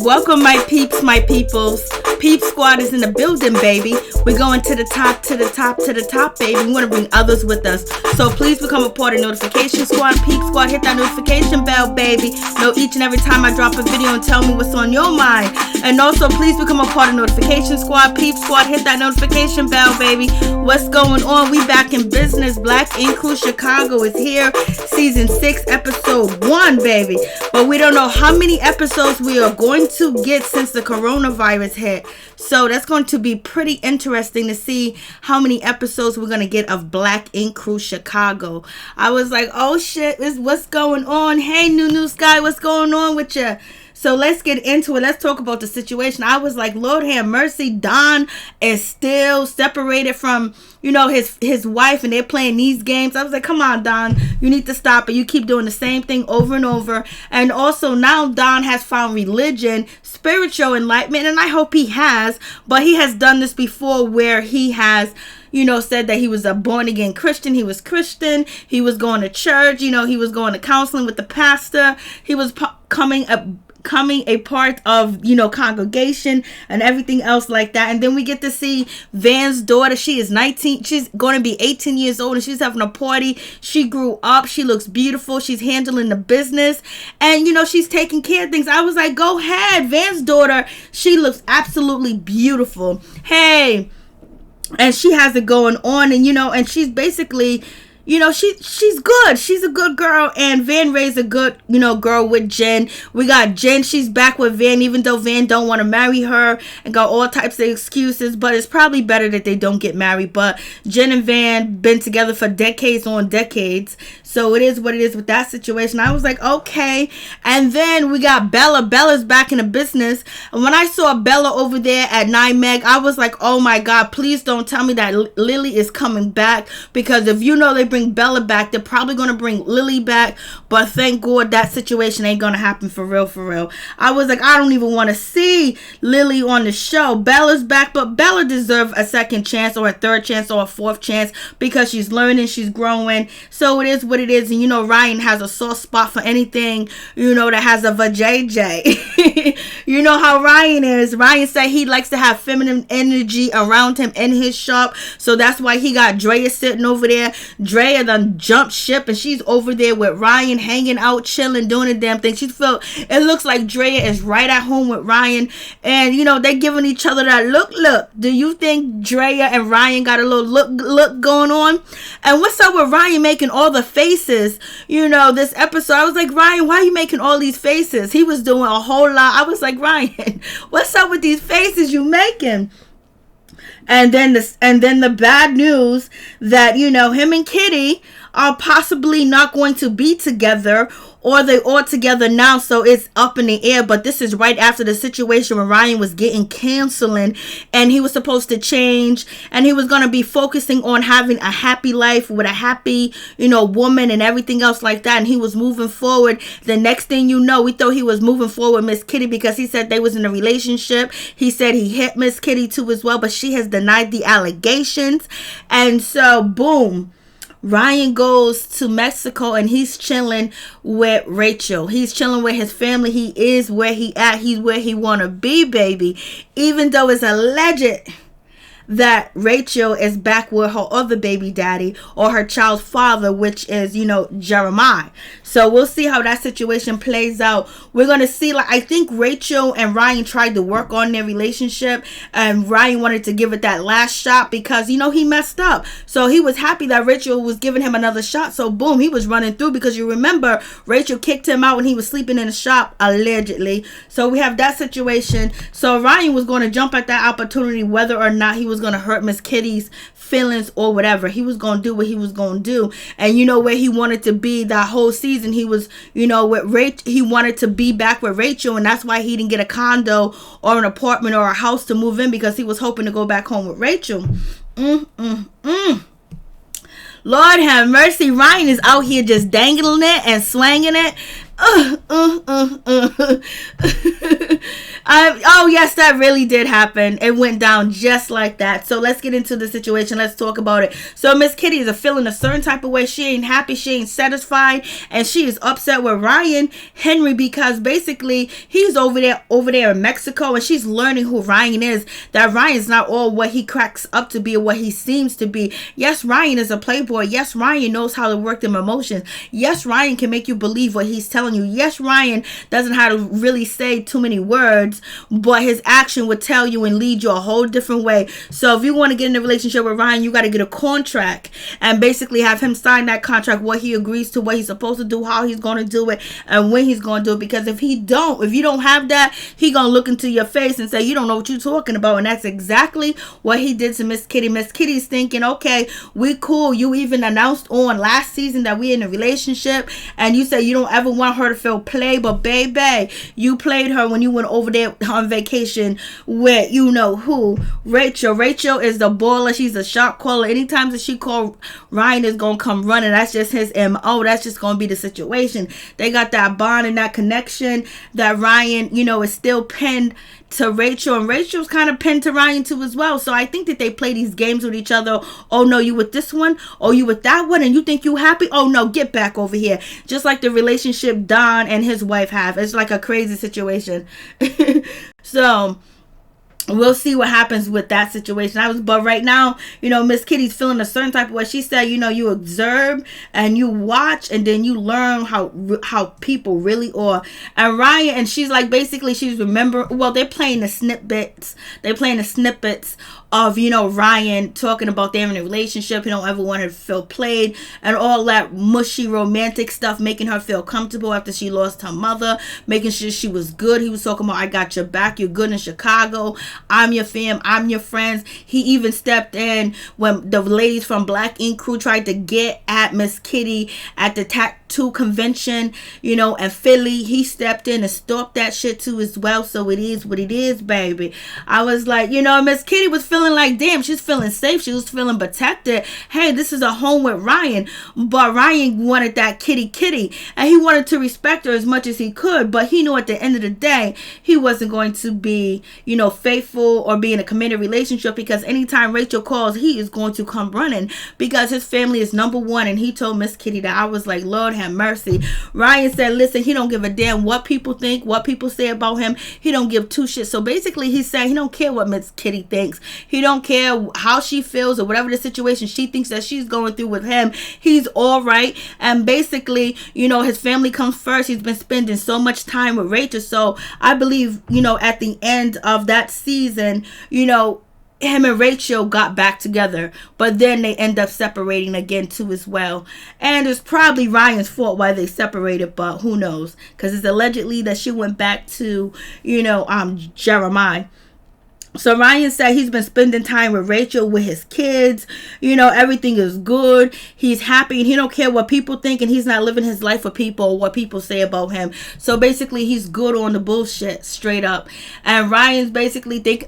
Welcome, my peeps, my peoples. Peep Squad is in the building, baby. We're going to the top, to the top, to the top, baby. We want to bring others with us. So please become a part of Notification Squad. Peep Squad, hit that notification bell, baby. Know each and every time I drop a video and tell me what's on your mind. And also, please become a part of Notification Squad. Peep Squad, hit that notification bell, baby. What's going on? We back in business. Black Ink Crew Chicago is here. Season 6, episode 1, baby. But we don't know how many episodes we are going to get since the coronavirus hit. So that's going to be pretty interesting to see how many episodes we're going to get of Black Ink Crew Chicago. I was like, oh shit, what's going on? Hey, New Sky, what's going on with you? So let's get into it. Let's talk about the situation. I was like, Lord have mercy. Don is still separated from, his wife, and they're playing these games. I was like, come on, Don. You need to stop it. You keep doing the same thing over and over. And also now Don has found religion, spiritual enlightenment, and I hope he has. But he has done this before where he has said that he was a born-again Christian. He was Christian. He was going to church. He was going to counseling with the pastor. He was becoming a part of congregation and everything else like that. And then we get to see Van's daughter. She is 19. She's going to be 18 years old, and she's having a party. She grew up. She looks beautiful. She's handling the business, and she's taking care of things. I was like, go ahead, Van's daughter. She looks absolutely beautiful. Hey, and she has it going on, and she's basically she's good. She's a good girl, and Van raised a good, girl with Jen. We got Jen. She's back with Van, even though Van don't want to marry her and got all types of excuses, but it's probably better that they don't get married. But Jen and Van been together for decades on decades, so it is what it is with that situation. I was like, okay. And then we got Bella. Bella's back in the business, and when I saw Bella over there at 9 Meg, I was like, oh my God, please don't tell me that Lily is coming back, because if they bring Bella back, they're probably going to bring Lily back. But thank God that situation ain't going to happen for real. I was like, I don't even want to see Lily on the show. Bella's back, but Bella deserves a second chance or a third chance or a fourth chance, because she's learning, she's growing. So it is what it is. And Ryan has a soft spot for anything that has a vajayjay. You know how Ryan is. Ryan said he likes to have feminine energy around him in his shop, so that's why he got Drea sitting over there. Drea done jumped ship, and she's over there with Ryan, hanging out, chilling, doing the damn thing. It looks like Drea is right at home with Ryan, and they giving each other that look. Do you think Drea and Ryan got a little look going on? And what's up with Ryan making all the faces? This episode, I was like, Ryan, why are you making all these faces? He was doing a whole lot. I was like, Ryan, what's up with these faces you making? And then the bad news that, him and Kitty are possibly not going to be together, or they all together now, so it's up in the air. But this is right after the situation where Ryan was getting counseling, and he was supposed to change, and he was going to be focusing on having a happy life with a happy, woman and everything else like that, and he was moving forward. The next thing we thought he was moving forward with Miss Kitty, because he said they was in a relationship. He said he hit Miss Kitty too as well, but she has denied the allegations. And so boom, Ryan goes to Mexico, and he's chilling with Rachel. He's chilling with his family. He is where he at. He's where he want to be, baby. Even though it's alleged that Rachel is back with her other baby daddy, or her child's father, which is, Jeremiah. So we'll see how that situation plays out. We're going to see, I think Rachel and Ryan tried to work on their relationship, and Ryan wanted to give it that last shot because, he messed up. So he was happy that Rachel was giving him another shot. So boom, he was running through, because you remember Rachel kicked him out when he was sleeping in the shop, allegedly. So we have that situation. So Ryan was going to jump at that opportunity, whether or not he was going to hurt Miss Kitty's feelings or whatever. He was going to do what he was going to do. And where he wanted to be that whole season, he was, with Rachel. He wanted to be back with Rachel, and that's why he didn't get a condo or an apartment or a house to move in, because he was hoping to go back home with Rachel. Lord have mercy. Ryan is out here just dangling it and swanging it. Oh yes, that really did happen. It went down just like that. So let's get into the situation. Let's talk about it. So Miss Kitty is feeling a certain type of way. She ain't happy. She ain't satisfied, and she is upset with Ryan Henry because basically he's over there in Mexico, and she's learning who Ryan is. That Ryan's not all what he cracks up to be or what he seems to be. Yes, Ryan is a playboy. Yes, Ryan knows how to work them emotions. Yes, Ryan can make you believe what he's telling you. Yes, Ryan doesn't have to really say too many words, but his action would tell you and lead you a whole different way. So if you want to get in a relationship with Ryan, you got to get a contract and basically have him sign that contract, what he agrees to, what he's supposed to do, how he's going to do it, and when he's going to do it. Because if you don't have that, he going to look into your face and say, you don't know what you're talking about. And that's exactly what he did to Miss Kitty. Miss Kitty's thinking, okay, we cool. You even announced on last season that we in a relationship, and you say you don't ever want her to feel played, but baby, you played her when you went over there on vacation with you know who, Rachel. Rachel is the baller. She's a shot caller. Anytime that she call, Ryan is gonna come running. That's just his MO. That's just gonna be the situation. They got that bond and that connection that Ryan, is still pinned to Rachel, and Rachel's kind of pinned to Ryan too as well. So I think that they play these games with each other. Oh no, you with this one? Oh, you with that one? And you think you happy? Oh no, get back over here. Just like the relationship Don and his wife have. It's like a crazy situation. So we'll see what happens with that situation. But right now, Miss Kitty's feeling a certain type of way. She said, you observe and you watch, and then you learn how people really are. And Ryan, and she's like, basically, she's they're playing the snippets. They're playing the snippets of, Ryan talking about them in a relationship. He don't ever want her to feel played and all that mushy romantic stuff, making her feel comfortable after she lost her mother, making sure she was good. He was talking about, I got your back. You're good in Chicago. I'm your fam. I'm your friends. He even stepped in when the ladies from Black Ink Crew tried to get at Miss Kitty at the tattoo convention, and Philly. He stepped in and stopped that shit too as well. So it is what it is, baby. I was like, Miss Kitty was feeling like, damn, she's feeling safe. She was feeling protected. Hey, this is a home with Ryan. But Ryan wanted that kitty. And he wanted to respect her as much as he could. But he knew at the end of the day, he wasn't going to be, faithful or be in a committed relationship, because anytime Rachel calls, he is going to come running because his family is number one. And he told Miss Kitty that. I was like, Lord have mercy. Ryan said, listen, he don't give a damn what people think, what people say about him. He don't give two shits. So basically he said he don't care what Miss Kitty thinks. He don't care how she feels or whatever the situation she thinks that she's going through with him. He's all right. And basically, his family comes first. He's been spending so much time with Rachel. So I believe, at the end of that season, him and Rachel got back together, but then they end up separating again too as well. And it's probably Ryan's fault why they separated, but who knows? Because it's allegedly that she went back to, Jeremiah. So Ryan said he's been spending time with Rachel, with his kids. Everything is good. He's happy and he don't care what people think, and he's not living his life for people or what people say about him. So basically he's good on the bullshit, straight up. And Ryan's basically they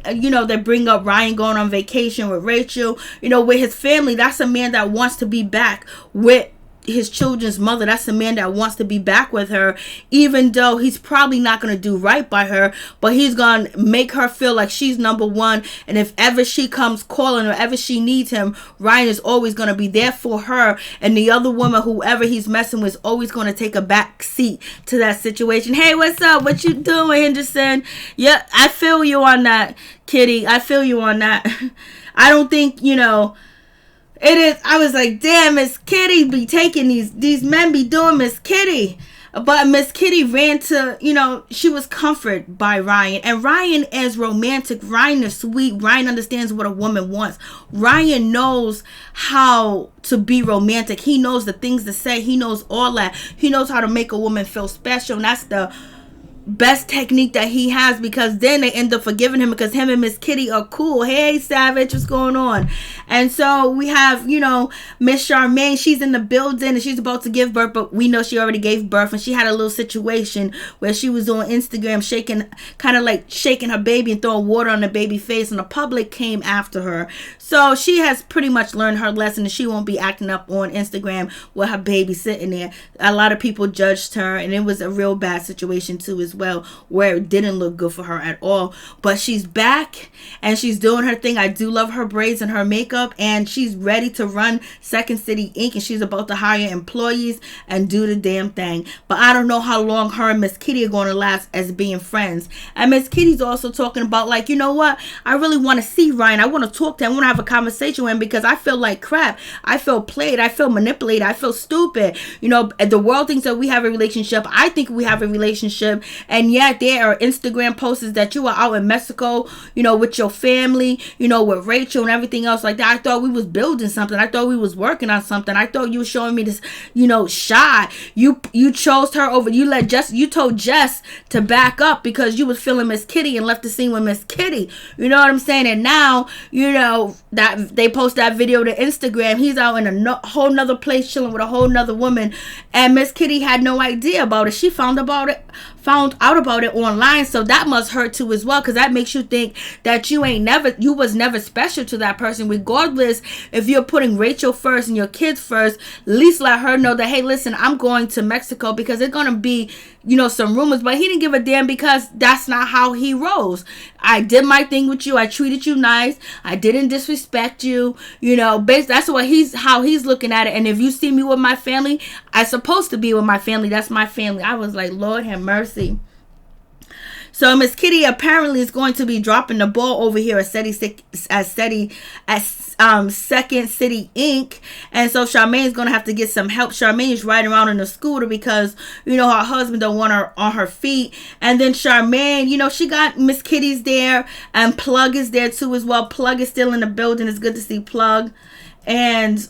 bring up Ryan going on vacation with Rachel, with his family. That's a man that wants to be back with his children's mother. That's a man that wants to be back with her, even though he's probably not going to do right by her, but he's going to make her feel like she's number one. And if ever she comes calling or ever she needs him, Ryan is always going to be there for her. And the other woman, whoever he's messing with, is always going to take a back seat to that situation. Hey, what's up? What you doing, Henderson? Yeah, I feel you on that, Kitty. I feel you on that. I don't think, it is. I was like, damn, Miss Kitty be taking these men be doing Miss Kitty. But Miss Kitty ran to, she was comforted by Ryan. And Ryan is romantic. Ryan is sweet. Ryan understands what a woman wants. Ryan knows how to be romantic. He knows the things to say. He knows all that. He knows how to make a woman feel special. And that's the best technique that he has, because then they end up forgiving him because him and Miss Kitty are cool. Hey, Savage, what's going on? And so we have, Miss Charmaine. She's in the building and she's about to give birth, but we know she already gave birth, and she had a little situation where she was on Instagram shaking her baby and throwing water on the baby face, and the public came after her. So she has pretty much learned her lesson, and she won't be acting up on Instagram with her baby sitting there. A lot of people judged her, and it was a real bad situation too as as well, where it didn't look good for her at all. But she's back and she's doing her thing. I do love her braids and her makeup, and she's ready to run Second City Inc. and she's about to hire employees and do the damn thing. But I don't know how long her and Miss Kitty are going to last as being friends. And Miss Kitty's also talking about, like, you know what, I really want to see Ryan. I want to talk to him. I want to have a conversation with him because I feel like crap. I feel played. I feel manipulated. I feel stupid. You know, the world thinks that we have a relationship. I think we have a relationship. And yet there are Instagram posts that you are out in Mexico, you know, with your family, you know, with Rachel and everything else like that. I thought we was building something. I thought we was working on something. I thought you were showing me this, you know, shot. You chose her over. You told Jess to back up because you was feeling Miss Kitty and left the scene with Miss Kitty. You know what I'm saying? And now, you know, that they post that video to Instagram. He's out in a whole nother place chilling with a whole nother woman. And Miss Kitty had no idea about it. She found out about it online, so that must hurt too as well, because that makes you think that you was never special to that person. Regardless if you're putting Rachel first and your kids first, at least let her know that, hey, listen, I'm going to Mexico, because it's gonna be, you know, some rumors. But he didn't give a damn because that's not how he rolls. I did my thing with you. I treated you nice. I didn't disrespect you. You know, that's how he's looking at it. And if you see me with my family, I'm supposed to be with my family. That's my family. I was like, Lord have mercy. So Miss Kitty apparently is going to be dropping the ball over here at Second City Inc. And so Charmaine is going to have to get some help. Charmaine is riding around in a scooter because, you know, her husband don't want her on her feet. And then Charmaine, you know, she got Miss Kitty's there, and Plug is there too as well. Plug is still in the building. It's good to see Plug. And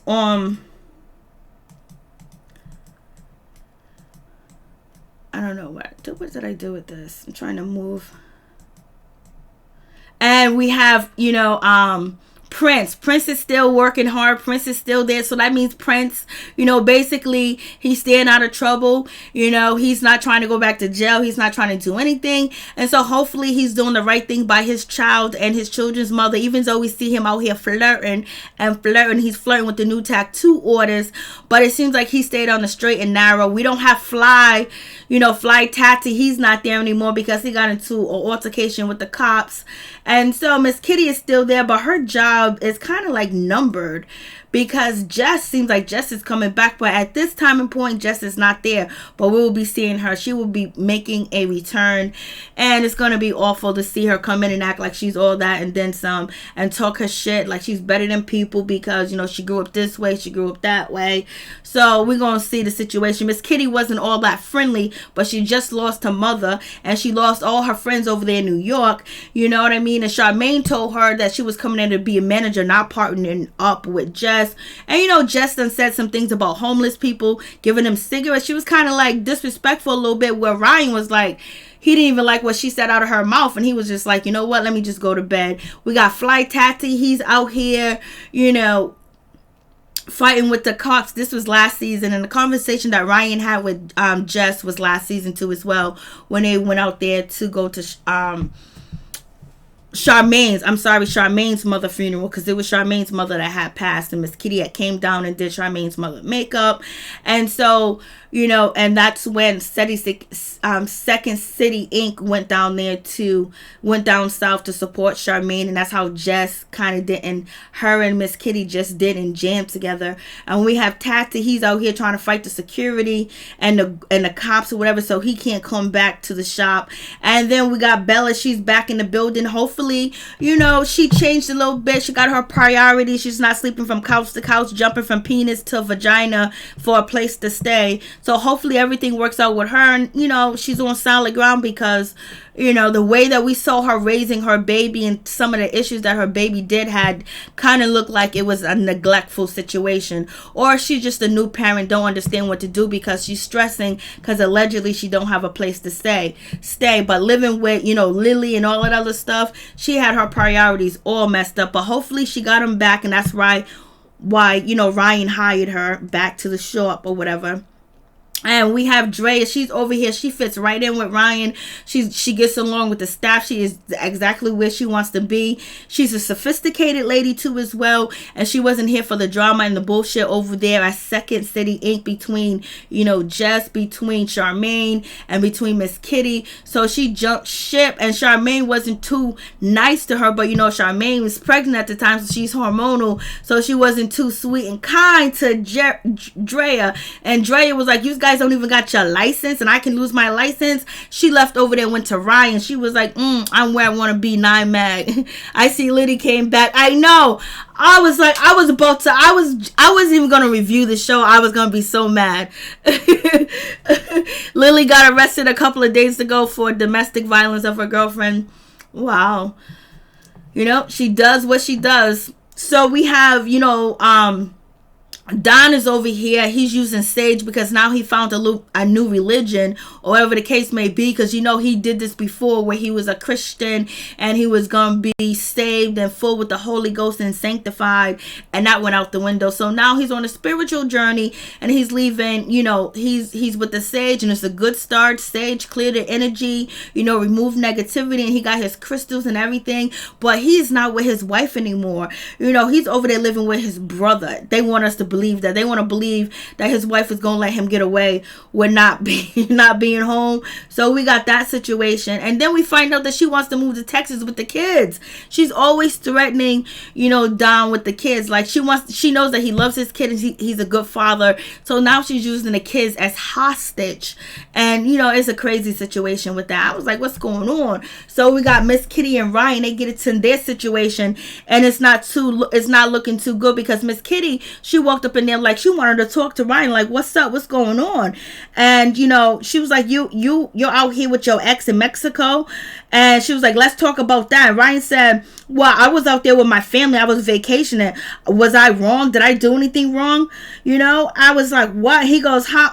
I don't know what did I do with this? I'm trying to move. And we have, you know, Prince. Prince is still working hard. Prince is still there. So that means Prince, you know, basically he's staying out of trouble. You know, he's not trying to go back to jail. He's not trying to do anything. And so hopefully he's doing the right thing by his child and his children's mother, even though we see him out here flirting. He's flirting with the new tattoo orders. But it seems like he stayed on the straight and narrow. We don't have Fly Tatty. He's not there anymore because he got into an altercation with the cops. And so Miss Kitty is still there, but her job is kind of like numbered because seems like Jess is coming back. But at this time and point, Jess is not there. But we will be seeing her. She will be making a return. And it's going to be awful to see her come in and act like she's all that and then some, and talk her shit like she's better than people because, you know, she grew up this way, she grew up that way. So we're going to see the situation. Miss Kitty wasn't all that friendly, but she just lost her mother and she lost all her friends over there in New York. You know what I mean? And Charmaine told her that she was coming in to be a manager, not partnering up with Jess. And you know, Jess done said some things about homeless people, giving them cigarettes. She was kind of like disrespectful a little bit, where Ryan was like, he didn't even like what she said out of her mouth, and he was just like, you know what, let me just go to bed. We got Fly Tatty. He's out here, you know, fighting with the cops. This was last season, and the conversation that Ryan had with Jess was last season too as well, when they went out there to go to Charmaine's mother funeral, because it was Charmaine's mother that had passed, and Miss Kitty had came down and did Charmaine's mother makeup. And so, you know, and that's when Second City Inc. went down south to support Charmaine, and that's how Jess kind of did, and her and Miss Kitty just did and jammed together. And we have Tatty, he's out here trying to fight the security and the cops or whatever, so he can't come back to the shop. And then we got Bella, she's back in the building. Hopefully, you know, she changed a little bit. She got her priorities. She's not sleeping from couch to couch, jumping from penis to vagina for a place to stay. So hopefully everything works out with her, and, you know, she's on solid ground, because, you know, the way that we saw her raising her baby and some of the issues that her baby had kind of looked like it was a neglectful situation, or she's just a new parent, don't understand what to do because she's stressing because allegedly she don't have a place to stay. But living with, you know, Lily and all that other stuff, she had her priorities all messed up. But hopefully she got them back, and that's why, you know, Ryan hired her back to the shop or whatever. And we have Drea. She's over here. She fits right in with Ryan. She gets along with the staff. She is exactly where she wants to be. She's a sophisticated lady too as well. And she wasn't here for the drama and the bullshit over there at Second City Inc. between, Jess, between Charmaine, and between Miss Kitty. So she jumped ship, and Charmaine wasn't too nice to her. But Charmaine was pregnant at the time, so she's hormonal. So she wasn't too sweet and kind to Drea. And Drea was like, you guys don't even got your license and I can lose my license. She left over there, went to Ryan. She was like, I'm where I want to be, 9 mag. I see Liddy came back. I know. I was like, I wasn't even going to review the show. I was going to be so mad. Lily got arrested a couple of days ago for domestic violence of her girlfriend. Wow. She does what she does. So we have, Don is over here. He's using Sage because now he found a new religion, or whatever the case may be, because he did this before where he was a Christian and he was going to be saved and full with the Holy Ghost and sanctified, and that went out the window. So now he's on a spiritual journey and he's leaving, he's with the Sage, and it's a good start. Sage clear the energy, remove negativity, and he got his crystals and everything, but he's not with his wife anymore. He's over there living with his brother. They want us to believe that. They want to believe that his wife is going to let him get away with not being home. So we got that situation. And then we find out that she wants to move to Texas with the kids. She's always threatening, Don with the kids. Like she knows that he loves his kid and he's a good father. So now she's using the kids as hostage. And, it's a crazy situation with that. I was like, what's going on? So we got Miss Kitty and Ryan. They get into their situation and it's not looking too good, because Miss Kitty, she walked up in there like she wanted to talk to Ryan, like, what's up, what's going on? And she was like, you're out here with your ex in Mexico. And she was like, let's talk about that. And Ryan said, well, I was out there with my family, I was vacationing. Was I wrong? Did I do anything wrong? I was like, what? He goes, how?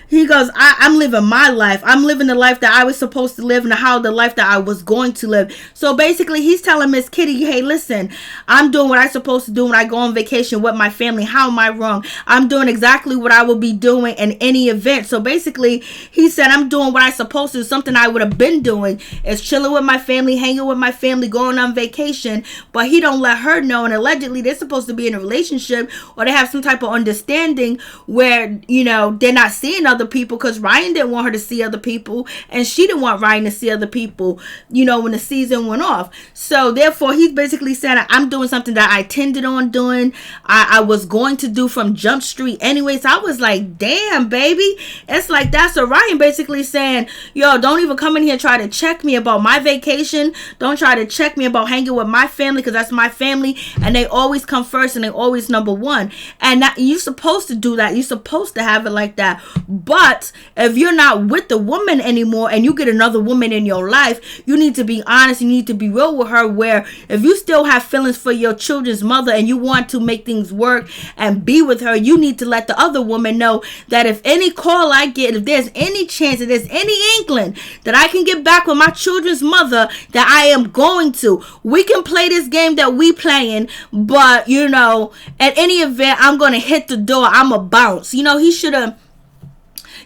He goes, I'm living my life. I'm living the life that I was supposed to live and the life that I was going to live. So basically, he's telling Miss Kitty, hey, listen, I'm doing what I'm supposed to do when I go on vacation with my family. How am I wrong? I'm doing exactly what I would be doing in any event. So basically, he said, I'm doing what I'm supposed to do. Something I would have been doing is chilling with my family, hanging with my family, going on vacation. But he don't let her know. And allegedly, they're supposed to be in a relationship, or they have some type of understanding where, they're not seeing other people, because Ryan didn't want her to see other people and she didn't want Ryan to see other people, when the season went off. So therefore, he's basically saying, I'm doing something that I intended on doing, I was going to do from Jump Street anyways. I was like, damn, baby, it's like that. So Ryan basically saying, yo, don't even come in here and try to check me about my vacation. Don't try to check me about hanging with my family, because that's my family and they always come first and they always number one. And that, you're supposed to do that. You're supposed to have it like that. But if you're not with the woman anymore and you get another woman in your life, you need to be honest. You need to be real with her, where if you still have feelings for your children's mother and you want to make things work and be with her, you need to let the other woman know that if any call I get, if there's any chance, if there's any inkling that I can get back with my children's mother, that I am going to. We can play this game that we playing, but at any event, I'm going to hit the door. I'm a bounce. He should have.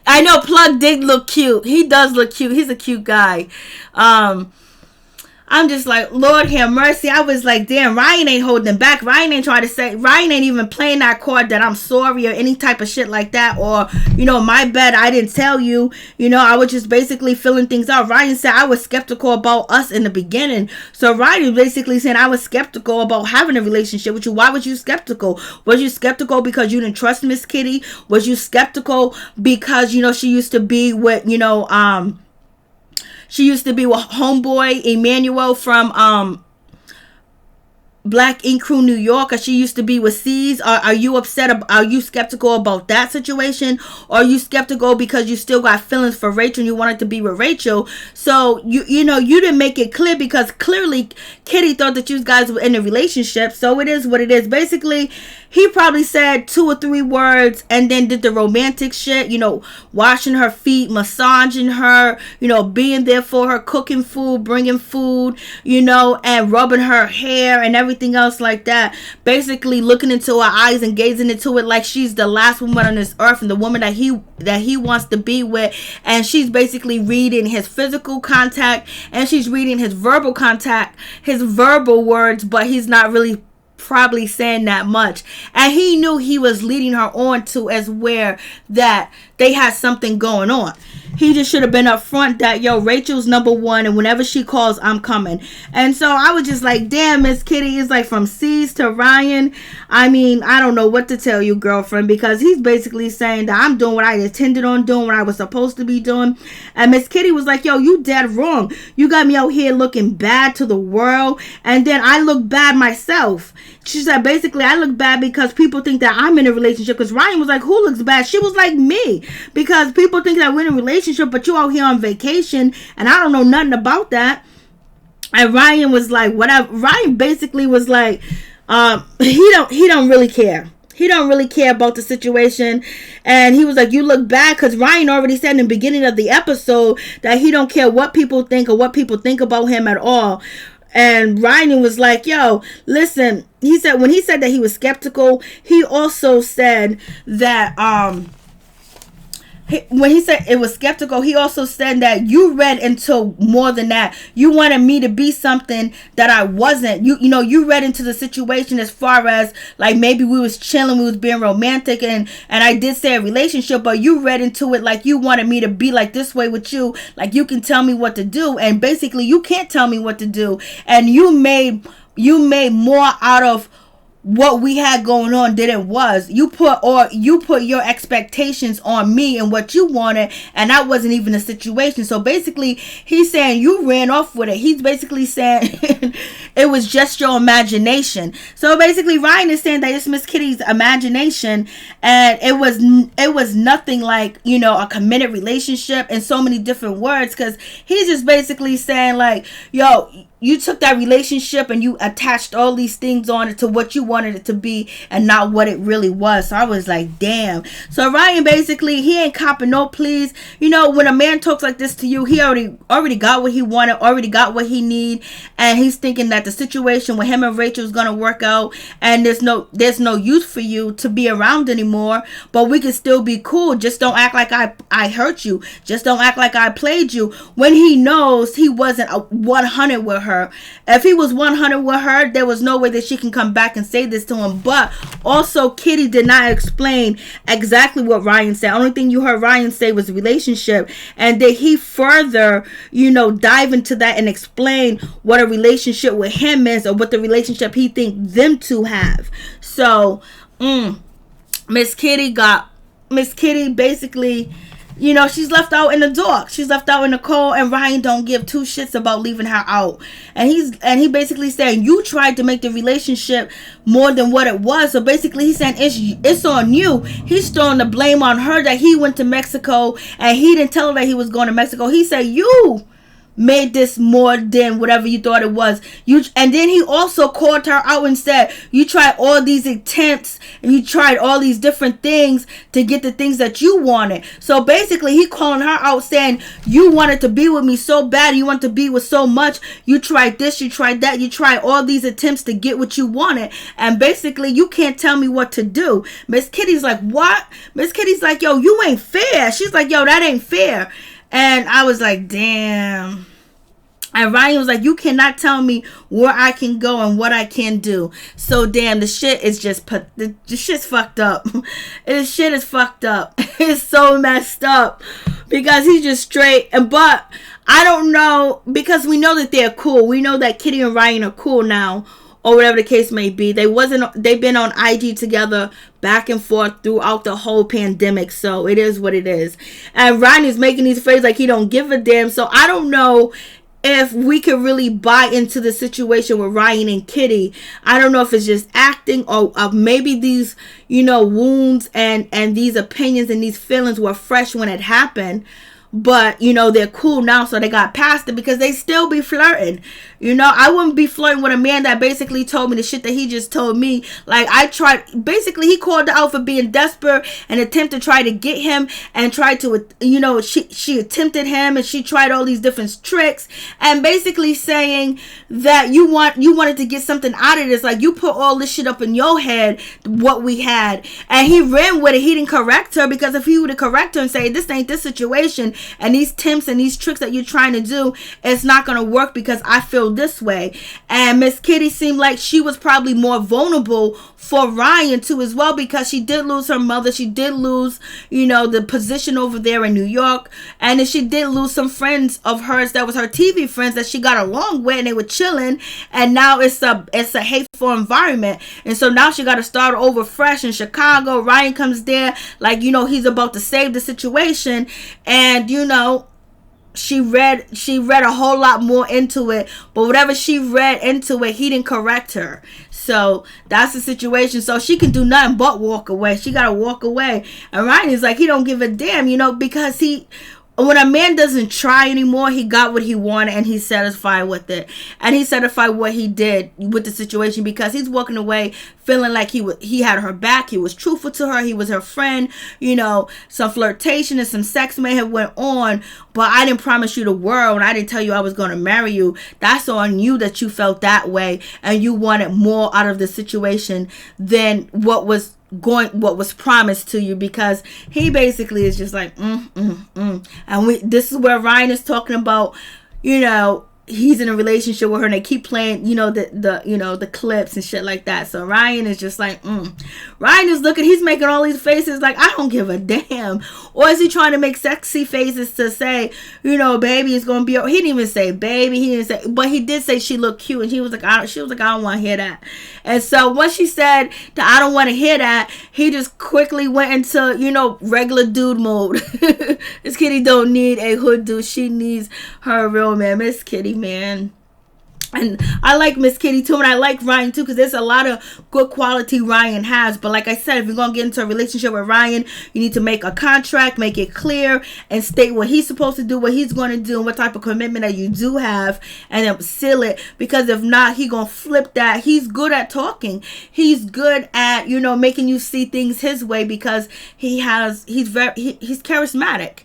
I know Plug did look cute. He does look cute. He's a cute guy. I'm just like, Lord have mercy. I was like, damn, Ryan ain't holding back. Ryan ain't even playing that card that I'm sorry or any type of shit like that. Or, my bad, I didn't tell you. I was just basically filling things out. Ryan said I was skeptical about us in the beginning. So Ryan was basically saying I was skeptical about having a relationship with you. Why was you skeptical? Was you skeptical because you didn't trust Miss Kitty? Was you skeptical because, she used to be with, she used to be with homeboy Emmanuel from Black Ink Crew New York, or she used to be with C's? Are you upset? Are you skeptical about that situation? Or are you skeptical because you still got feelings for Rachel and you wanted to be with Rachel? So you didn't make it clear, because clearly Kitty thought that you guys were in a relationship. So it is what it is. Basically, he probably said 2 or 3 words and then did the romantic shit, washing her feet, massaging her, being there for her, cooking food, bringing food, and rubbing her hair and everything. everything else like that. Basically looking into her eyes and gazing into it like she's the last woman on this earth and the woman that he wants to be with. And she's basically reading his physical contact and she's reading his verbal contact, his verbal words, but he's not really probably saying that much. And he knew he was leading her on to as where that they had something going on. He just should have been up front that, yo, Rachel's number one, and whenever she calls, I'm coming. And so I was just like, damn, Miss Kitty is like from C's to Ryan. I mean, I don't know what to tell you, girlfriend, because he's basically saying that I'm doing what I intended on doing, what I was supposed to be doing. And Miss Kitty was like, yo, you dead wrong. You got me out here looking bad to the world, and then I look bad myself. She said, basically, I look bad because people think that I'm in a relationship. Because Ryan was like, who looks bad? She was like, me. Because people think that we're in a relationship, but you out here on vacation, and I don't know nothing about that. And Ryan was like, whatever. Ryan basically was like, he don't really care. He don't really care about the situation. And he was like, you look bad, because Ryan already said in the beginning of the episode that he don't care what people think or what people think about him at all. And Ryan was like, yo, listen, he said, when he said that he was skeptical, he also said that, when he said it was skeptical, he also said that you read into more than that. You wanted me to be something that I wasn't. You read into the situation as far as like maybe we was chilling, we was being romantic, and I did say a relationship, but you read into it like you wanted me to be like this way with you, like you can tell me what to do, and basically you can't tell me what to do, and you made more out of what we had going on than it was. You put your expectations on me and what you wanted, and that wasn't even the situation. So basically he's saying you ran off with it. He's basically saying it was just your imagination. So basically Ryan is saying that it's Miss Kitty's imagination, and it was nothing like, a committed relationship in so many different words, because he's just basically saying like, yo, you took that relationship and you attached all these things on it to what you wanted it to be and not what it really was. So I was like, damn. So Ryan basically, he ain't copping no please. When a man talks like this to you, he already got what he wanted, already got what he need, and he's thinking that the situation with him and Rachel is gonna work out, and there's no use for you to be around anymore, but we can still be cool. Just don't act like I hurt you. Just don't act like I played you, when he knows he wasn't 100 with her. If he was 100 with her, there was no way that she can come back and say this to him. But also Kitty did not explain exactly what Ryan said. Only thing you heard Ryan say was relationship, and did he further dive into that and explain what a relationship with him is, or what the relationship he think them two have. So Miss Kitty basically, she's left out in the dark. She's left out in the cold, and Ryan don't give two shits about leaving her out. And he basically saying you tried to make the relationship more than what it was. So basically he's saying it's on you. He's throwing the blame on her that he went to Mexico and he didn't tell her that he was going to Mexico. He said you made this more than whatever you thought it was. And then he also called her out and said, you tried all these attempts and you tried all these different things to get the things that you wanted. So basically he calling her out saying, you wanted to be with me so bad, you wanted to be with so much, you tried this, you tried that, you tried all these attempts to get what you wanted, and basically you can't tell me what to do. Miss Kitty's like, what? Miss Kitty's like, yo, you ain't fair. She's like, yo, that ain't fair. And I was like, damn. And Ryan was like, you cannot tell me where I can go and what I can do. So damn, the shit is just the shit's fucked up. This shit is fucked up. It's so messed up because he's just straight. But I don't know, because we know that they're cool. We know that Kitty and Ryan are cool now, or whatever the case may be. They've been on IG together back and forth throughout the whole pandemic. So it is what it is. And Ryan is making these phrases like he don't give a damn. So I don't know if we could really buy into the situation with Ryan and Kitty. I don't know if it's just acting, or maybe these, wounds and these opinions and these feelings were fresh when it happened. but they're cool now, so they got past it, because they still be flirting. I wouldn't be flirting with a man that basically told me the shit that he just told me. Like, basically he called her out for being desperate and attempt to try to get him, and tried to, she attempted him, and she tried all these different tricks, and basically saying that you wanted to get something out of this. Like, you put all this shit up in your head, what we had, and he ran with it. He didn't correct her, because if he would have corrected her and say, this ain't this situation, and these attempts and these tricks that you're trying to do, it's not going to work because I feel this way. And Miss Kitty seemed like she was probably more vulnerable for Ryan too as well, because she did lose her mother. She did lose, the position over there in New York. And then she did lose some friends of hers that was her TV friends that she got along with, and they were chilling. And now it's a hateful environment. And so now she got to start over fresh in Chicago. Ryan comes there like, he's about to save the situation. And, she read a whole lot more into it, but whatever she read into it, he didn't correct her. So that's the situation. So she can do nothing but walk away. She gotta walk away. And Ryan is like, he don't give a damn, because when a man doesn't try anymore, he got what he wanted and he's satisfied with it. And he's satisfied what he did with the situation, because he's walking away feeling like he had her back. He was truthful to her. He was her friend. Some flirtation and some sex may have went on, but I didn't promise you the world, and I didn't tell you I was going to marry you. That's on you that you felt that way, and you wanted more out of the situation than what was promised to you, because he basically is just like and this is where Ryan is talking about, he's in a relationship with her, and they keep playing the clips and shit like that. So Ryan is just like Ryan is he's making all these faces like, I don't give a damn. Or is he trying to make sexy faces to say, baby is gonna be, he didn't even say baby, he didn't say, but he did say she looked cute, and she was like, I don't want to hear that. And so once she said that I don't want to hear that, he just quickly went into regular dude mode. This Kitty don't need a hood dude, she needs her real man. Miss Kitty, man. And I like Miss Kitty too, and I like Ryan too, because there's a lot of good quality Ryan has. But like I said, if you're going to get into a relationship with Ryan, you need to make a contract, make it clear, and state what he's supposed to do, what he's going to do, and what type of commitment that you do have, and then seal it. Because if not, he going to flip that. He's good at talking. He's good at, making you see things his way, because he's charismatic.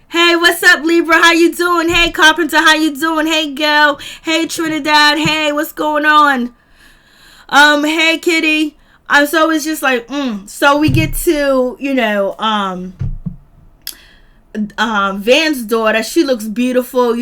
Hey, what's up, Libra? How you doing? Hey, Carpenter, how you doing? Hey, Gail. Hey, Trinidad. Hey, what's going on? Hey, Kitty. So it's just like, So we get to, Van's daughter. She looks beautiful.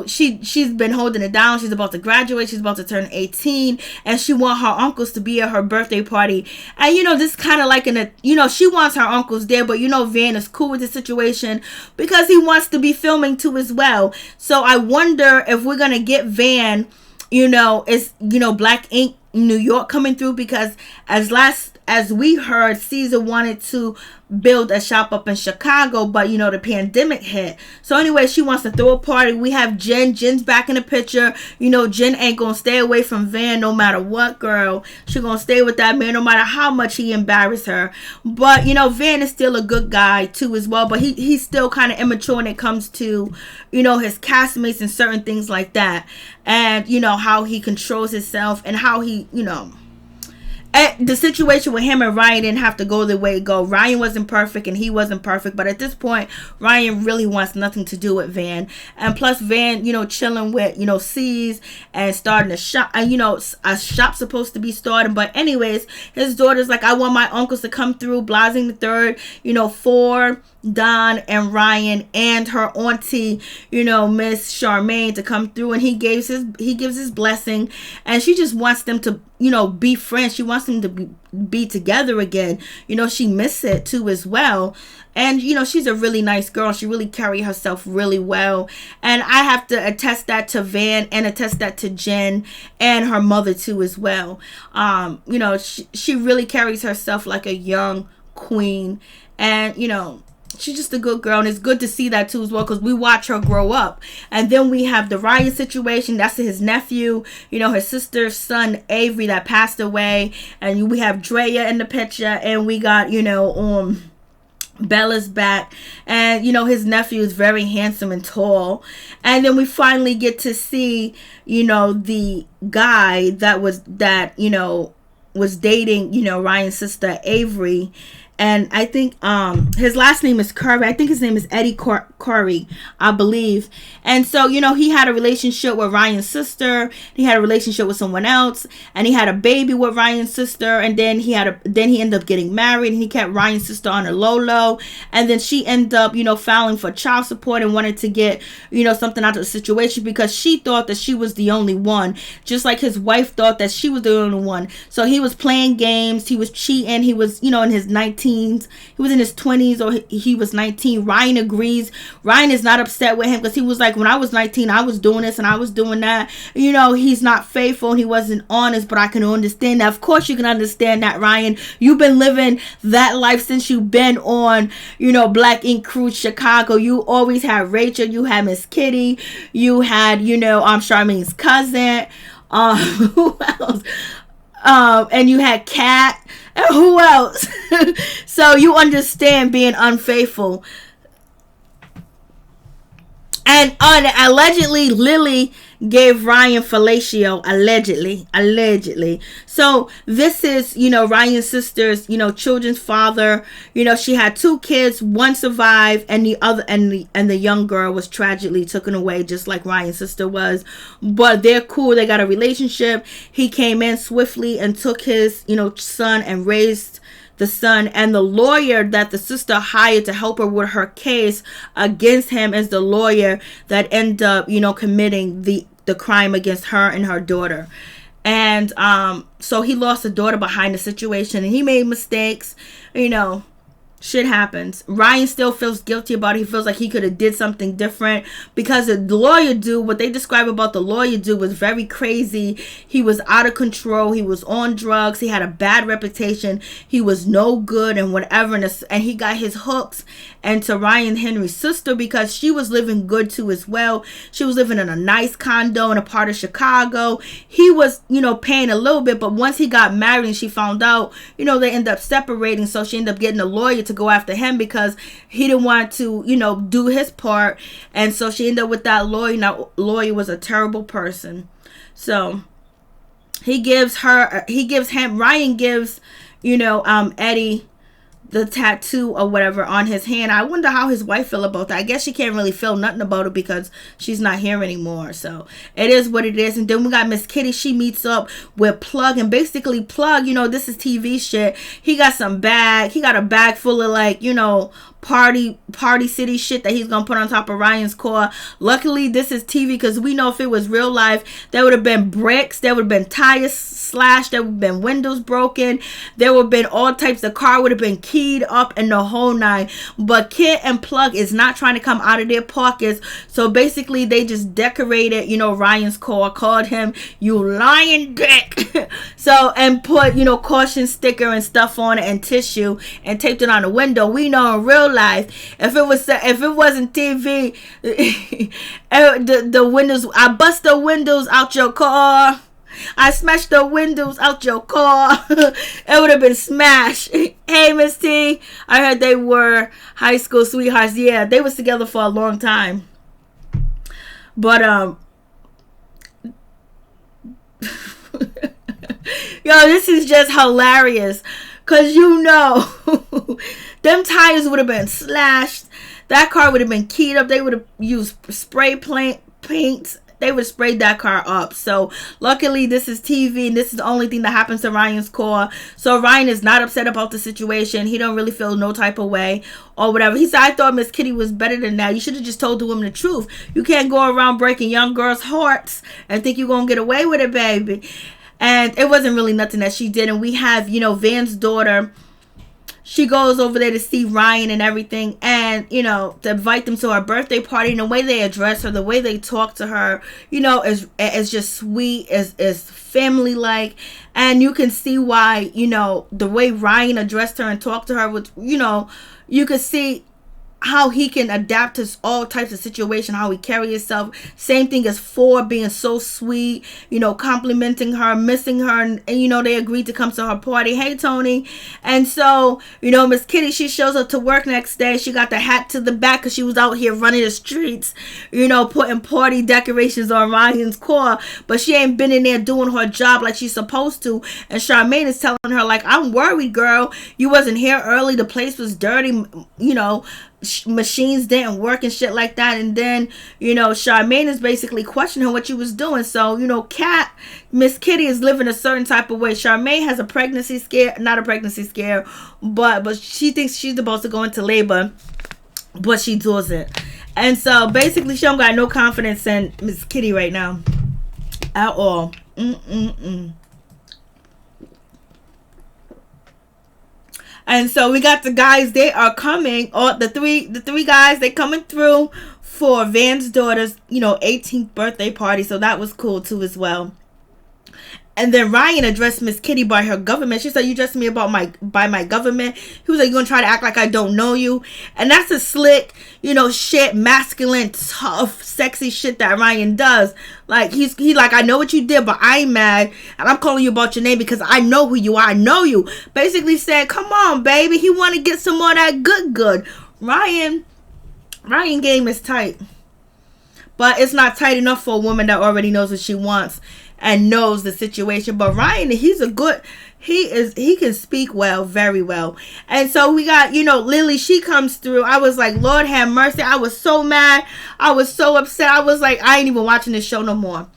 She's been holding it down. She's about to graduate. She's about to turn 18, and she wants her uncles to be at her birthday party. And this kind of like she wants her uncles there, but Van is cool with the situation because he wants to be filming too as well. So I wonder if we're gonna get Van, is Black Ink New York coming through, because as we heard, Caesar wanted to build a shop up in Chicago, but the pandemic hit. So anyway, she wants to throw a party. We have Jen. Jen's back in the picture. Jen ain't gonna stay away from Van no matter what, girl. She gonna stay with that man no matter how much he embarrassed her. But Van is still a good guy too as well, but he's still kind of immature when it comes to his castmates and certain things like that, and how he controls himself, and how he the situation with him and Ryan didn't have to go the way it go. Ryan wasn't perfect and he wasn't perfect, but at this point, Ryan really wants nothing to do with Van. And plus, Van, chilling with, C's and starting a shop. A shop supposed to be starting. But anyways, his daughter's like, I want my uncles to come through, Blasing the third, for Don and Ryan and her auntie, Miss Charmaine, to come through, and he gives his blessing, and she just wants them to be friends. She wants them to be together again. She missed it too as well. And she's a really nice girl. She really carry herself really well, and I have to attest that to Van and attest that to Jen and her mother too as well. She really carries herself like a young queen, and she's just a good girl, and it's good to see that too as well, because we watch her grow up. And then we have the Ryan situation. That's his nephew, his sister's son Avery that passed away, and we have Drea in the picture, and we got Bella's back, and his nephew is very handsome and tall. And then we finally get to see the guy was dating Ryan's sister Avery. And I think his last name is Curry. I think his name is Eddie Curry, I believe. And so, he had a relationship with Ryan's sister. He had a relationship with someone else, and he had a baby with Ryan's sister. And then he ended up getting married, and he kept Ryan's sister on a low. And then she ended up, filing for child support and wanted to get, something out of the situation, because she thought that she was the only one, just like his wife thought that she was the only one. So he was playing games. He was cheating. He was, in his 19s. He was in his 20s, or he was 19. Ryan agrees. Ryan is not upset with him, because he was like, when I was 19, I was doing this and I was doing that. He's not faithful and he wasn't honest, but I can understand that. Of course you can understand that, Ryan. You've been living that life since you've been on, Black Ink Cruise Chicago. You always had Rachel. You had Miss Kitty. You had, Charmaine's cousin. Who else? And you had Kat. And who else? So you understand being unfaithful. And allegedly, Lily gave Ryan fellatio. Allegedly. So this is, Ryan's sister's, children's father. She had 2 kids. One survived, and the other, and the young girl was tragically taken away, just like Ryan's sister was. But they're cool. They got a relationship. He came in swiftly and took his, son and raised the son. And the lawyer that the sister hired to help her with her case against him is the lawyer that ended up, committing the crime against her and her daughter. And so he lost a daughter behind the situation, and he made mistakes. Shit happens. Ryan still feels guilty about it. He feels like he could have did something different, because the lawyer dude, what they describe about the lawyer dude, was very crazy. He was out of control. He was on drugs. He had a bad reputation. He was no good and whatever. And he got his hooks into Ryan Henry's sister, because she was living good too as well. She was living in a nice condo in a part of Chicago. He was, paying a little bit, but once he got married and she found out, they ended up separating. So she ended up getting a lawyer to go after him, because he didn't want to, do his part. And so she ended up with that lawyer. Now, lawyer was a terrible person. So Ryan gives, Eddie the tattoo or whatever on his hand. I wonder how his wife feel about that. I guess she can't really feel nothing about it, because she's not here anymore. So it is what it is. And then we got Miss Kitty. She meets up with Plug, and basically Plug, this is TV shit. He got a bag full of, like, party city shit that he's gonna put on top of Ryan's car. Luckily this is TV, because we know if it was real life, there would have been bricks, there would have been tires slashed, there would have been windows broken, there would have been all types. The car would have been keyed up and the whole nine. But Kit and Plug is not trying to come out of their pockets, so basically they just decorated Ryan's car, called him "you lying dick." So, and put caution sticker and stuff on it and tissue and taped it on the window. We know in real life, if it wasn't TV, the windows, I bust the windows out your car, I smashed the windows out your car, it would have been smashed. Hey, Miss T, I heard they were high school sweethearts. Yeah, they was together for a long time. But yo, this is just hilarious, because them tires would have been slashed. That car would have been keyed up. They would have used spray paints. They would have sprayed that car up. So luckily this is TV, and this is the only thing that happens to Ryan's car. So Ryan is not upset about the situation. He don't really feel no type of way or whatever. He said, I thought Miss Kitty was better than that. You should have just told the woman the truth. You can't go around breaking young girls' hearts and think you're going to get away with it, baby. And it wasn't really nothing that she did. And we have, Van's daughter. She goes over there to see Ryan and everything, and, to invite them to her birthday party. And the way they address her, the way they talk to her, is just sweet, is family-like. And you can see why, the way Ryan addressed her and talked to her with, you could see how he can adapt to all types of situations, how he carry himself. Same thing as Ford being so sweet, complimenting her, missing her, and they agreed to come to her party. Hey, Tony. And so, Miss Kitty, she shows up to work next day. She got the hat to the back because she was out here running the streets, putting party decorations on Ryan's car, but she ain't been in there doing her job like she's supposed to. And Charmaine is telling her, like, I'm worried, girl. You wasn't here early. The place was dirty, machines didn't work and shit like that. And then Charmaine is basically questioning her what she was doing. So Miss Kitty is living a certain type of way. Charmaine has a pregnancy scare, not a pregnancy scare, but she thinks she's supposed to go into labor, but she doesn't. And so basically she don't got no confidence in Miss Kitty right now at all. And so we got the guys, they are coming, or the three guys, they coming through for Van's daughter's, 18th birthday party. So that was cool too as well. And then Ryan addressed Miss Kitty by her government. She said, you addressed me by my government. He was like, you gonna try to act like I don't know you? And that's a slick, shit, masculine, tough, sexy shit that Ryan does. Like, he like, I know what you did, but I ain't mad. And I'm calling you about your name because I know who you are. I know you. Basically said, come on, baby. He want to get some more of that good. Ryan game is tight. But it's not tight enough for a woman that already knows what she wants and knows the situation. But Ryan, he can speak well, very well. And so we got, Lily, she comes through. I was like, Lord have mercy. I was so mad. I was so upset. I was like, I ain't even watching this show no more.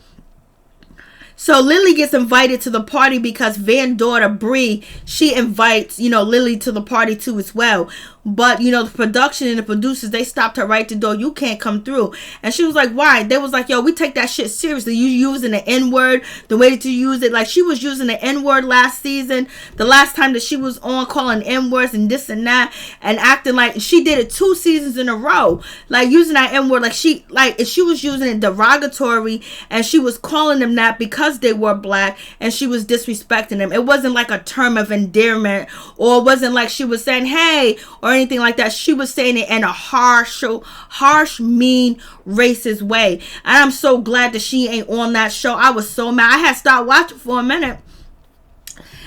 So Lily gets invited to the party because Van's daughter, Bree, she invites, Lily to the party too as well. But, the production and the producers, they stopped her right at the door. You can't come through. And she was like, why? They was like, yo, we take that shit seriously. You using the N-word, the way that you use it. Like, she was using the N-word last season. The last time that she was on, calling N-words and this and that. And acting like she did it 2 seasons in a row. Like, using that N-word. Like, she was using it derogatory. And she was calling them that because they were black. And she was disrespecting them. It wasn't like a term of endearment. Or it wasn't like she was saying, hey, or anything like that. She was saying it in a harsh, mean, racist way. And I'm so glad that she ain't on that show. I was so mad. I had stopped watching for a minute.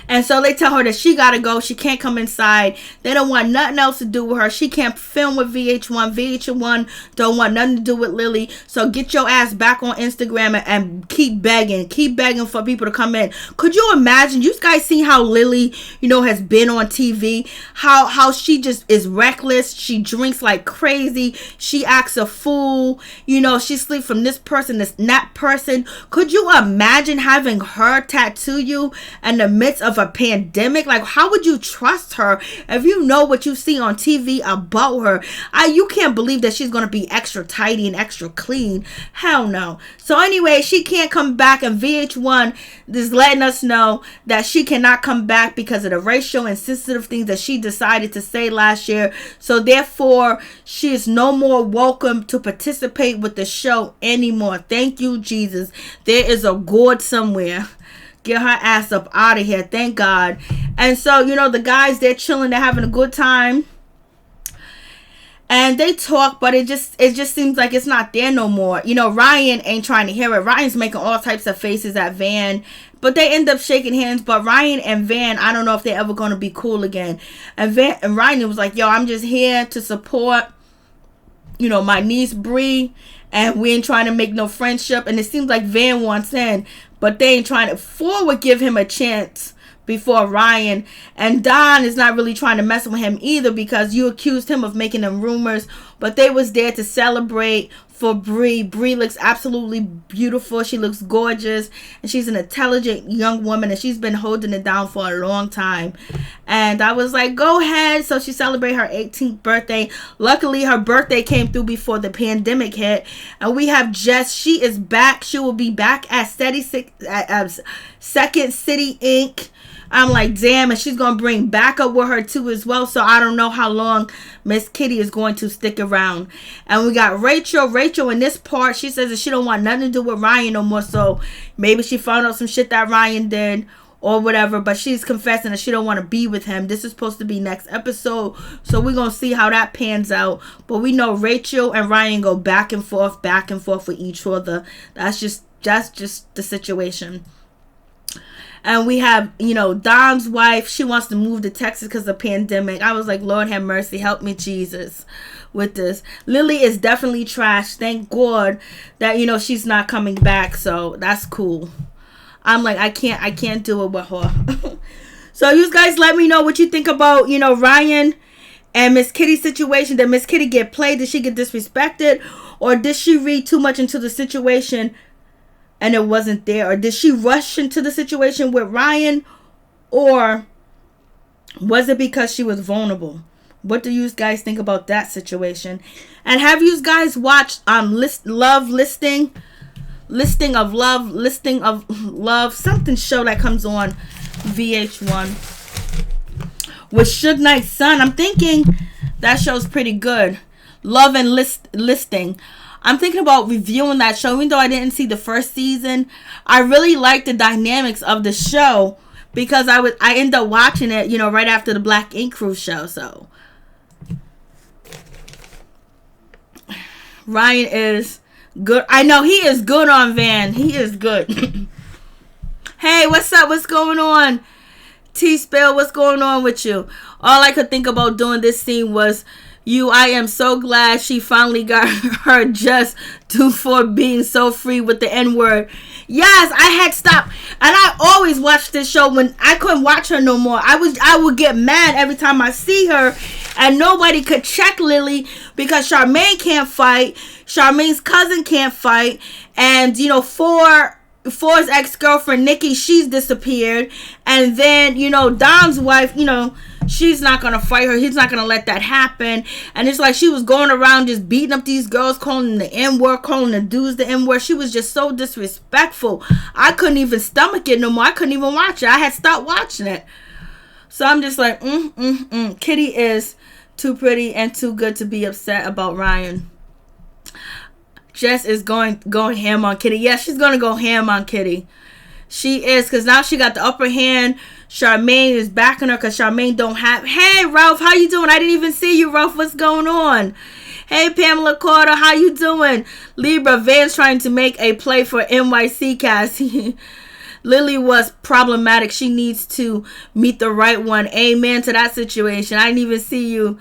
And so they tell her that she gotta go. She can't come inside. They don't want nothing else to do with her. She can't film with VH1. VH1 don't want nothing to do with Lily. So get your ass back on Instagram and keep begging. Keep begging for people to come in. Could you imagine? You guys see how Lily, has been on TV? How she just is reckless. She drinks like crazy. She acts a fool. She sleeps from this person, that person. Could you imagine having her tattoo you in the midst of a pandemic? Like, how would you trust her if you know what you see on TV about her? You can't believe that she's gonna be extra tidy and extra clean. Hell no. So anyway, she can't come back, and VH1 is letting us know that she cannot come back because of the racial and sensitive things that she decided to say last year. So therefore, she is no more welcome to participate with the show anymore. Thank you, Jesus. There is a gourd somewhere. Get her ass up out of here. Thank God. And so, the guys, they're chilling. They're having a good time. And they talk, but it just seems like it's not there no more. Ryan ain't trying to hear it. Ryan's making all types of faces at Van. But they end up shaking hands. But Ryan and Van, I don't know if they're ever going to be cool again. And Ryan was like, yo, I'm just here to support, my niece Bree. And we ain't trying to make no friendship. And it seems like Van wants in. But they ain't trying to. Ford would give him a chance before Ryan. And Don is not really trying to mess with him either, because you accused him of making them rumors. But they was there to celebrate for Bree. Bree looks absolutely beautiful. She looks gorgeous. And she's an intelligent young woman. And she's been holding it down for a long time. And I was like, go ahead. So she celebrated her 18th birthday. Luckily, her birthday came through before the pandemic hit. And we have Jess. She is back. She will be back at Second City Inc. I'm like, damn, and she's going to bring backup with her too as well. So I don't know how long Miss Kitty is going to stick around. And we got Rachel. Rachel in this part, she says that she don't want nothing to do with Ryan no more. So maybe she found out some shit that Ryan did. or whatever, but she's confessing that she don't want to be with him. This is supposed to be next episode, so we're gonna see how that pans out. But we know Rachel and Ryan go back and forth with each other. That's just the situation. And we have, Don's wife. She wants to move to Texas because of the pandemic. I was like, Lord have mercy, help me, Jesus, with this. Lily is definitely trash. Thank God that, she's not coming back. So that's cool. I'm like, I can't do it with her. So you guys let me know what you think about, Ryan and Miss Kitty's situation. Did Miss Kitty get played? Did she get disrespected? Or did she read too much into the situation and it wasn't there? Or did she rush into the situation with Ryan? Or was it because she was vulnerable? What do you guys think about that situation? And have you guys watched Listing of Love, something show that comes on VH1 with Suge Knight's son? I'm thinking that show's pretty good. Love and Listing. I'm thinking about reviewing that show, even though I didn't see the first season. I really like the dynamics of the show because I ended up watching it, right after the Black Ink Crew show. So Ryan is good. I know he is good on Van. He is good. Hey, what's up? What's going on? T-Spell, what's going on with you? All I could think about doing this scene was I am so glad she finally got her just due for being so free with the N-word. Yes, I had stopped. And I always watched this show when I couldn't watch her no more. I would get mad every time I see her. And nobody could check Lily because Charmaine can't fight. Charmaine's cousin can't fight. And, Four's ex-girlfriend, Nikki, she's disappeared. And then, Dom's wife, she's not going to fight her. He's not going to let that happen. And it's like she was going around just beating up these girls, calling them the N-word, calling the dudes the N-word. She was just so disrespectful. I couldn't even stomach it no more. I couldn't even watch it. I had stopped watching it. So I'm just like, Kitty is too pretty and too good to be upset about Ryan. Jess is going ham on Kitty. Yeah, she's going to go ham on Kitty. She is, because now she got the upper hand. Charmaine is backing her because Charmaine don't have... Hey, Ralph, how you doing? I didn't even see you, Ralph. What's going on? Hey, Pamela Carter, how you doing? Libra, Van's trying to make a play for NYC cast. Lily was problematic. She needs to meet the right one. Amen to that situation. I didn't even see you.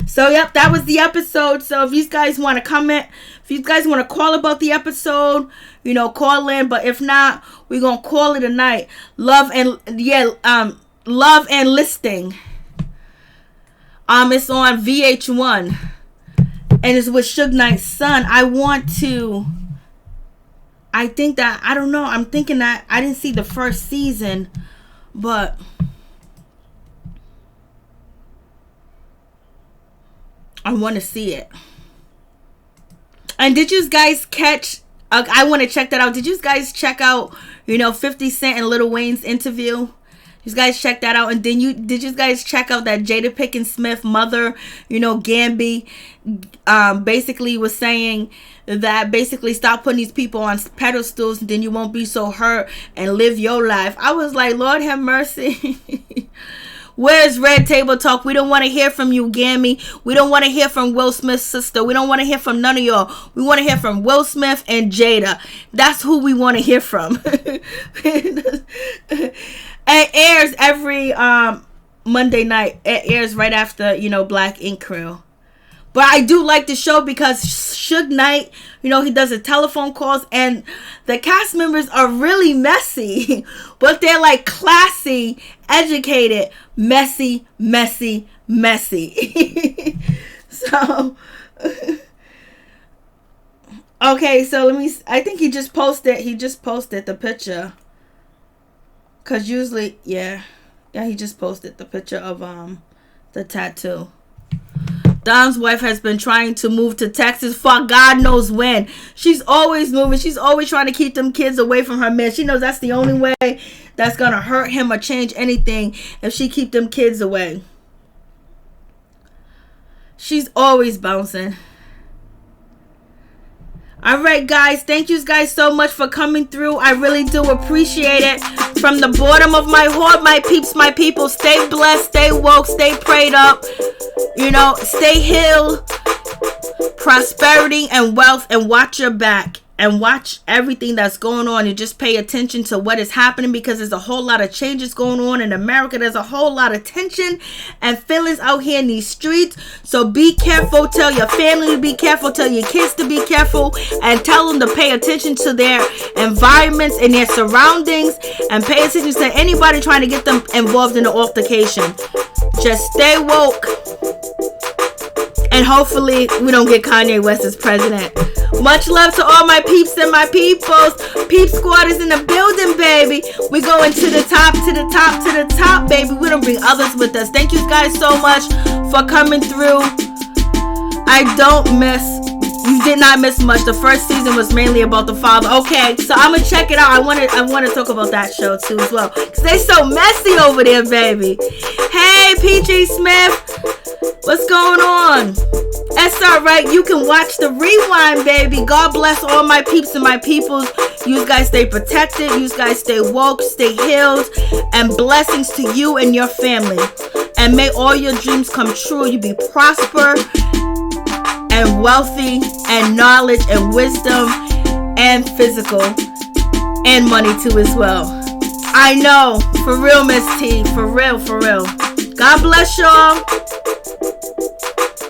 So, yep, that was the episode. So, if you guys want to comment, if you guys want to call about the episode, call in. But if not, we're going to call it a night. Love and Listing. It's on VH1. And it's with Suge Knight's son. I'm thinking that I didn't see the first season, but I want to see it. And did you guys catch... I want to check that out. Did you guys check out, 50 Cent and Lil Wayne's interview? You guys check that out. And then did you guys check out that Jada Pinkett Smith mother, Gambi, basically was saying that basically stop putting these people on pedestals and then you won't be so hurt and live your life. I was like, Lord have mercy. Where's Red Table Talk? We don't want to hear from you, Gammy. We don't want to hear from Will Smith's sister. We don't want to hear from none of y'all. We want to hear from Will Smith and Jada. That's who we want to hear from. It airs every Monday night. It airs right after, Black Ink Crew. But I do like the show because Suge Knight, he does the telephone calls and the cast members are really messy. But they're like classy, educated, messy. So, okay, so I think he just posted the picture. Because usually, yeah, he just posted the picture of the tattoo. Don's wife has been trying to move to Texas for God knows when. She's always moving. She's always trying to keep them kids away from her man. She knows that's the only way that's going to hurt him or change anything if she keep them kids away. She's always bouncing. All right, guys. Thank you guys so much for coming through. I really do appreciate it. From the bottom of my heart, my peeps, my people, stay blessed, stay woke, stay prayed up. Stay healed, prosperity and wealth, and watch your back. And watch everything that's going on, and just pay attention to what is happening, because there's a whole lot of changes going on in America. There's a whole lot of tension and feelings out here in these streets. So be careful. Tell your family to be careful. Tell your kids to be careful, and tell them to pay attention to their environments and their surroundings, and pay attention to anybody trying to get them involved in an altercation. Just stay woke, and hopefully we don't get Kanye West as president. Much love to all my peeps and my peoples. Peep Squad is in the building, baby. We going to the top, to the top, to the top, baby. We don't bring others with us. Thank you guys so much for coming through. You did not miss much. The first season was mainly about the father. Okay, so I'm gonna check it out. I want to talk about that show too as well, because they so messy over there, baby. Hey, PG Smith, what's going on? That's alright. You can watch the rewind, baby. God bless all my peeps and my peoples. You guys stay protected. You guys stay woke, stay healed, and blessings to you and your family. And may all your dreams come true. You be prosper and wealthy, and knowledge and wisdom and physical and money too as well. I know. For real, Miss T. For real, for real. God bless y'all.